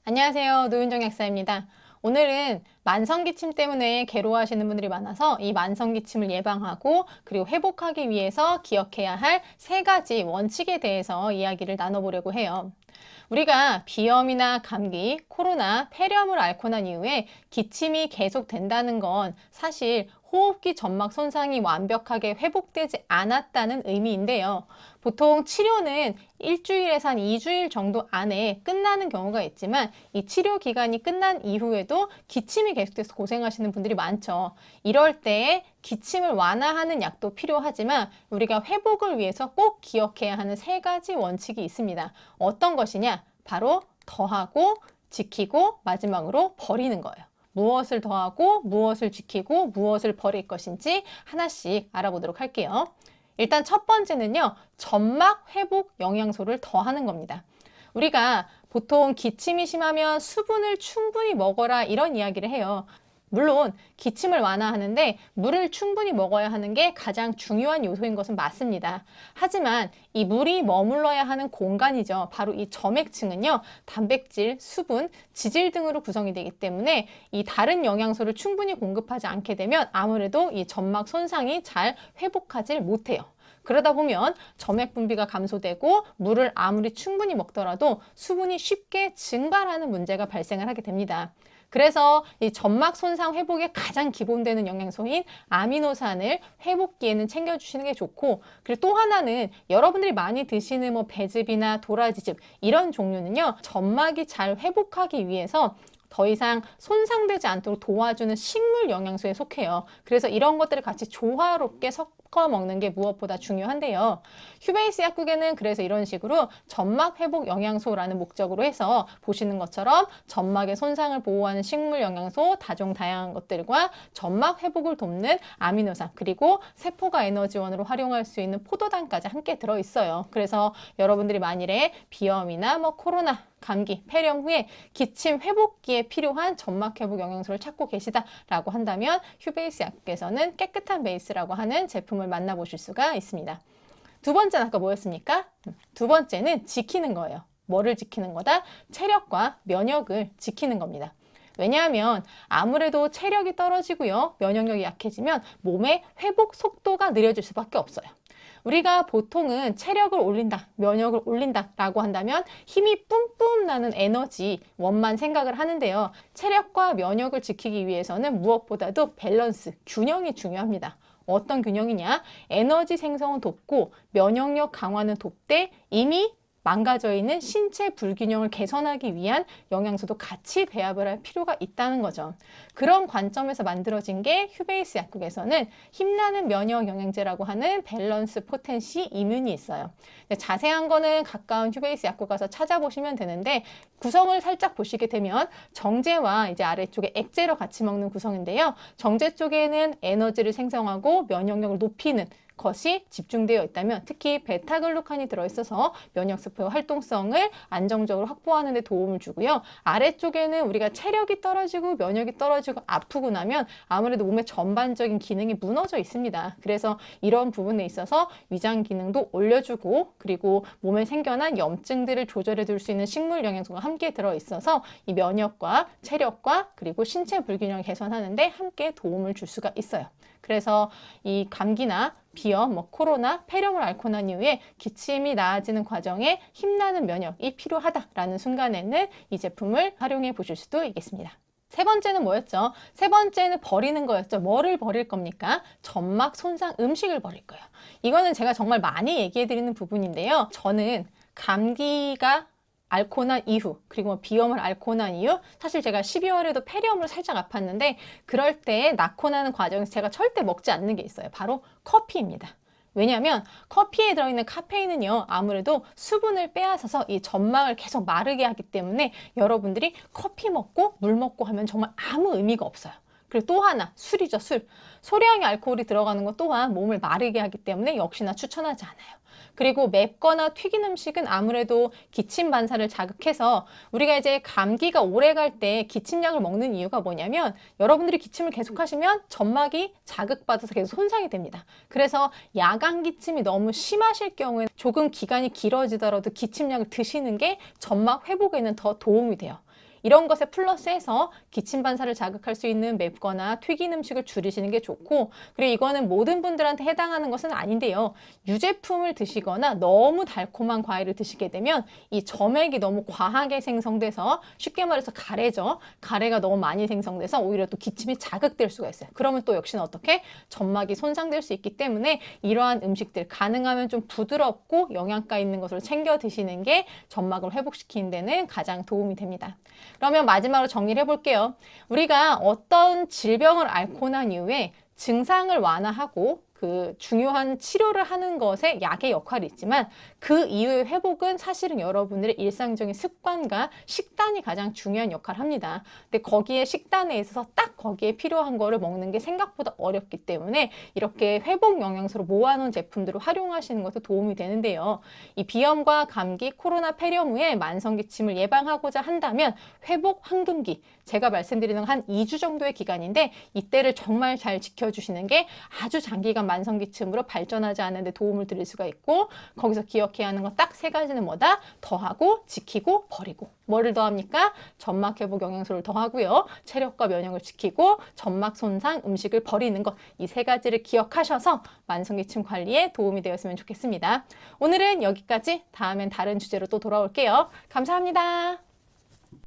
안녕하세요. 노윤정 약사입니다. 오늘은 만성기침 때문에 괴로워하시는 분들이 많아서 이 만성기침을 예방하고 그리고 회복하기 위해서 기억해야 할 3가지 원칙에 대해서 이야기를 나눠보려고 해요. 우리가 비염이나 감기, 코로나, 폐렴을 앓고 난 이후에 기침이 계속된다는 건 사실 호흡기 점막 손상이 완벽하게 회복되지 않았다는 의미인데요. 보통 치료는 일주일에서 한 2주일 정도 안에 끝나는 경우가 있지만 이 치료 기간이 끝난 이후에도 기침이 계속돼서 고생하시는 분들이 많죠. 이럴 때 기침을 완화하는 약도 필요하지만 우리가 회복을 위해서 꼭 기억해야 하는 3가지 원칙이 있습니다. 어떤 것이냐? 바로 더하고, 지키고, 마지막으로 버리는 거예요. 무엇을 더하고, 무엇을 지키고, 무엇을 버릴 것인지 하나씩 알아보도록 할게요. 일단 첫 번째는요, 점막 회복 영양소를 더하는 겁니다. 우리가 보통 기침이 심하면 수분을 충분히 먹어라 이런 이야기를 해요. 물론 기침을 완화하는데 물을 충분히 먹어야 하는 게 가장 중요한 요소인 것은 맞습니다. 하지만 이 물이 머물러야 하는 공간이죠. 바로 이 점액층은요, 단백질, 수분, 지질 등으로 구성이 되기 때문에 이 다른 영양소를 충분히 공급하지 않게 되면 아무래도 이 점막 손상이 잘 회복하지 못해요. 그러다 보면 점액 분비가 감소되고 물을 아무리 충분히 먹더라도 수분이 쉽게 증발하는 문제가 발생을 하게 됩니다. 그래서 이 점막 손상 회복에 가장 기본되는 영양소인 아미노산을 회복기에는 챙겨주시는 게 좋고, 그리고 또 하나는 여러분들이 많이 드시는 배즙이나 도라지즙 이런 종류는요, 점막이 잘 회복하기 위해서 더 이상 손상되지 않도록 도와주는 식물 영양소에 속해요. 그래서 이런 것들을 같이 조화롭게 섞어 먹는 게 무엇보다 중요한데요. 휴베이스 약국에는 그래서 이런 식으로 점막 회복 영양소라는 목적으로 해서 보시는 것처럼 점막의 손상을 보호하는 식물 영양소, 다양한 것들과 점막 회복을 돕는 아미노산, 그리고 세포가 에너지원으로 활용할 수 있는 포도당까지 함께 들어있어요. 그래서 여러분들이 만일에 비염이나 코로나, 감기, 폐렴 후에 기침 회복기에 필요한 점막 회복 영양소를 찾고 계시다라고 한다면 휴베이스 약국에서는 깨끗한 베이스라고 하는 제품을 만나보실 수가 있습니다. 두 번째는 아까 뭐였습니까? 두 번째는 지키는 거예요. 뭐를 지키는 거다? 체력과 면역을 지키는 겁니다. 왜냐하면 아무래도 체력이 떨어지고요, 면역력이 약해지면 몸의 회복 속도가 느려질 수밖에 없어요. 우리가 보통은 체력을 올린다, 면역을 올린다 라고 한다면 힘이 뿜뿜 나는 에너지 원만 생각을 하는데요. 체력과 면역을 지키기 위해서는 무엇보다도 밸런스, 균형이 중요합니다. 어떤 균형이냐? 에너지 생성은 돕고 면역력 강화는 돕되 이미 망가져 있는 신체 불균형을 개선하기 위한 영양소도 같이 배합을 할 필요가 있다는 거죠. 그런 관점에서 만들어진 게 휴베이스 약국에서는 힘나는 면역 영양제라고 하는 밸런스 포텐시 이뮨이 있어요. 자세한 거는 가까운 휴베이스 약국 가서 찾아보시면 되는데, 구성을 살짝 보시게 되면 정제와 이제 아래쪽에 액제로 같이 먹는 구성인데요. 정제 쪽에는 에너지를 생성하고 면역력을 높이는 것이 집중되어 있다면, 특히 베타글루칸이 들어있어서 면역세포의 활동성을 안정적으로 확보하는 데 도움을 주고요. 아래쪽에는 우리가 체력이 떨어지고 면역이 떨어지고 아프고 나면 아무래도 몸의 전반적인 기능이 무너져 있습니다. 그래서 이런 부분에 있어서 위장 기능도 올려주고, 그리고 몸에 생겨난 염증들을 조절해 줄 수 있는 식물 영양소가 함께 들어있어서 이 면역과 체력과 그리고 신체 불균형을 개선하는 데 함께 도움을 줄 수가 있어요. 그래서 이 감기나 비염, 코로나, 폐렴을 앓고 난 이후에 기침이 나아지는 과정에 힘나는 면역이 필요하다라는 순간에는 이 제품을 활용해 보실 수도 있겠습니다. 세 번째는 뭐였죠? 세 번째는 버리는 거였죠. 뭐를 버릴 겁니까? 점막 손상 음식을 버릴 거예요. 이거는 제가 정말 많이 얘기해 드리는 부분인데요. 저는 감기가 앓고 난 이후, 그리고 비염을 앓고 난 이후, 사실 제가 12월에도 폐렴으로 살짝 아팠는데 그럴 때 낳고 나는 과정에서 제가 절대 먹지 않는 게 있어요. 바로 커피입니다. 왜냐하면 커피에 들어있는 카페인은요, 아무래도 수분을 빼앗아서 이 점막을 계속 마르게 하기 때문에 여러분들이 커피 먹고 물 먹고 하면 정말 아무 의미가 없어요. 그리고 또 하나, 술이죠, 술. 소량의 알코올이 들어가는 것 또한 몸을 마르게 하기 때문에 역시나 추천하지 않아요. 그리고 맵거나 튀긴 음식은 아무래도 기침 반사를 자극해서, 우리가 이제 감기가 오래 갈 때 기침약을 먹는 이유가 뭐냐면 여러분들이 기침을 계속 하시면 점막이 자극받아서 계속 손상이 됩니다. 그래서 야간 기침이 너무 심하실 경우에 조금 기간이 길어지더라도 기침약을 드시는 게 점막 회복에는 더 도움이 돼요. 이런 것에 플러스해서 기침 반사를 자극할 수 있는 맵거나 튀긴 음식을 줄이시는 게 좋고, 그리고 이거는 모든 분들한테 해당하는 것은 아닌데요. 유제품을 드시거나 너무 달콤한 과일을 드시게 되면 이 점액이 너무 과하게 생성돼서, 쉽게 말해서 가래죠. 가래가 너무 많이 생성돼서 오히려 또 기침이 자극될 수가 있어요. 그러면 또 역시나 어떻게? 점막이 손상될 수 있기 때문에 이러한 음식들 가능하면 좀 부드럽고 영양가 있는 것을 챙겨 드시는 게 점막을 회복시키는 데는 가장 도움이 됩니다. 그러면 마지막으로 정리를 해볼게요. 우리가 어떤 질병을 앓고 난 이후에 증상을 완화하고 그 중요한 치료를 하는 것에 약의 역할이 있지만, 그 이후의 회복은 사실은 여러분들의 일상적인 습관과 식단이 가장 중요한 역할을 합니다. 근데 거기에 식단에 있어서 딱 거기에 필요한 거를 먹는 게 생각보다 어렵기 때문에 이렇게 회복 영양소로 모아놓은 제품들을 활용하시는 것도 도움이 되는데요. 이 비염과 감기, 코로나 폐렴 후에 만성기침을 예방하고자 한다면 회복 황금기, 제가 말씀드리는 한 2주 정도의 기간인데, 이때를 정말 잘 지켜주시는 게 아주 장기간 만성기침으로 발전하지 않는 데 도움을 드릴 수가 있고, 거기서 기억해야 하는 거 딱 3가지는 뭐다? 더하고, 지키고, 버리고. 뭐를 더합니까? 점막 회복 영양소를 더하고요. 체력과 면역을 지키고, 점막 손상, 음식을 버리는 것. 이 3가지를 기억하셔서 만성기침 관리에 도움이 되었으면 좋겠습니다. 오늘은 여기까지. 다음엔 다른 주제로 또 돌아올게요. 감사합니다.